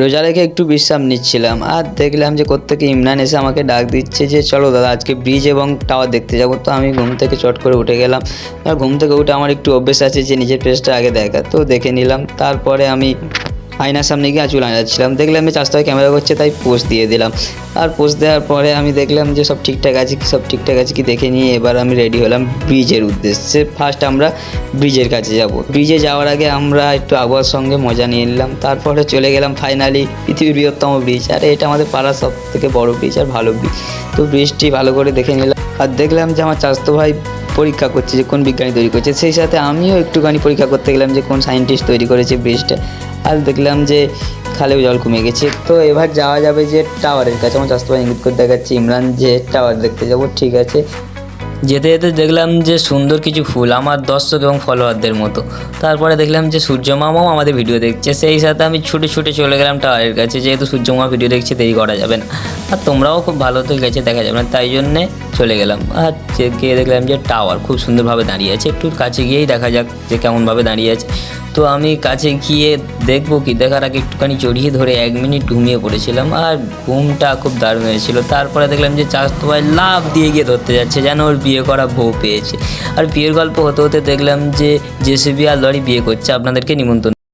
রোজা রেখে একটু বিশ্রাম নিচ্ছিলাম আর দেখলাম যে কোত্থেকে ইমরান এসে আমাকে ডাক দিচ্ছে যে চলো দাদা আজকে ব্রিজ এবং টাওয়ার দেখতে যাবো। তো আমি ঘুম থেকে চট করে উঠে গেলাম। আর ঘুম থেকে উঠে আমার একটু অভ্যেস আছে যে নিজের ফেসটা আগে দেখা, তো দেখে নিলাম। তারপরে আমি আয়নার সামনে গিয়ে চুল আঁচড়াচ্ছিলাম, দেখলাম যে চাষতে ক্যামেরা করছে তাই পোজ দিয়ে দিলাম। আর পোজ দেওয়ার পরে আমি দেখলাম যে সব ঠিকঠাক আছে কি দেখে নিয়ে এবার আমি রেডি হলাম ব্রিজের উদ্দেশ্যে। ফার্স্ট আমরা ব্রিজের কাছে যাব। ব্রিজে যাওয়ার আগে আমরা একটু আবহাওয়ার সঙ্গে মজা নিয়ে নিলাম, তারপরে চলে গেলাম ফাইনালি পৃথিবীর বৃহত্তম ব্রিজ। আর এটা আমাদের পাড়ার সব থেকে বড় ব্রিজ আর ভালো ব্রিজ। তো ব্রিজটি ভালো করে দেখে নিলাম আর দেখলাম যে আমার চাচাতো ভাই পরীক্ষা করছে যে কোন বিজ্ঞানী তৈরি করছে, সেই সাথে আমিও একটুখানি পরীক্ষা করতে গেলাম যে কোন সায়েন্টিস্ট তৈরি করেছে ব্রিজটা। আর দেখলাম যে খালেও জল কমে গেছে। তো এবার যাওয়া যাবে যে টাওয়ারের কাছে। আমার চাচাতো ভাই ইঙ্গিত করে দেখাচ্ছে ইমরান যে টাওয়ার দেখতে যাব। ঠিক আছে, যেতে যেতে দেখলাম যে সুন্দর কিছু ফুল আমার দর্শক এবং ফলোয়ারদের মতো। তারপরে দেখলাম যে সূর্য মামাও আমাদের ভিডিও দেখছে, সেই সাথে আমি ছুটে ছুটে চলে গেলাম টাওয়ারের কাছে, যেহেতু সূর্য মামা ভিডিও দেখছে দেরি করা যাবে না। আর তোমরাও খুব ভালো তো গেছে দেখা যাবে না, তাই জন্যে চলে গেলাম। আর গিয়ে দেখলাম যে টাওয়ার খুব সুন্দরভাবে দাঁড়িয়ে আছে, একটু কাছে গিয়েই দেখা যাক যে কেমনভাবে দাঁড়িয়ে আছে। তো আমি কাছে গিয়ে দেখবো কি দেখার আগে একটুখানি জড়িয়ে ধরে 1 মিনিট ঘুমিয়ে পড়েছিলাম আর ঘুমটা খুব দারুণ হয়েছিল। তারপরে দেখলাম যে চাচাতো ভাই লাফ দিয়ে গিয়ে ধরতে যাচ্ছে যেন ওর বিয়ে করা বউ পেয়েছে। আর বিয়ের গল্প হতে হতে দেখলাম যে জেসিবি আর লরি বিয়ে করছে। আপনাদেরকে নিমন্ত্রণ।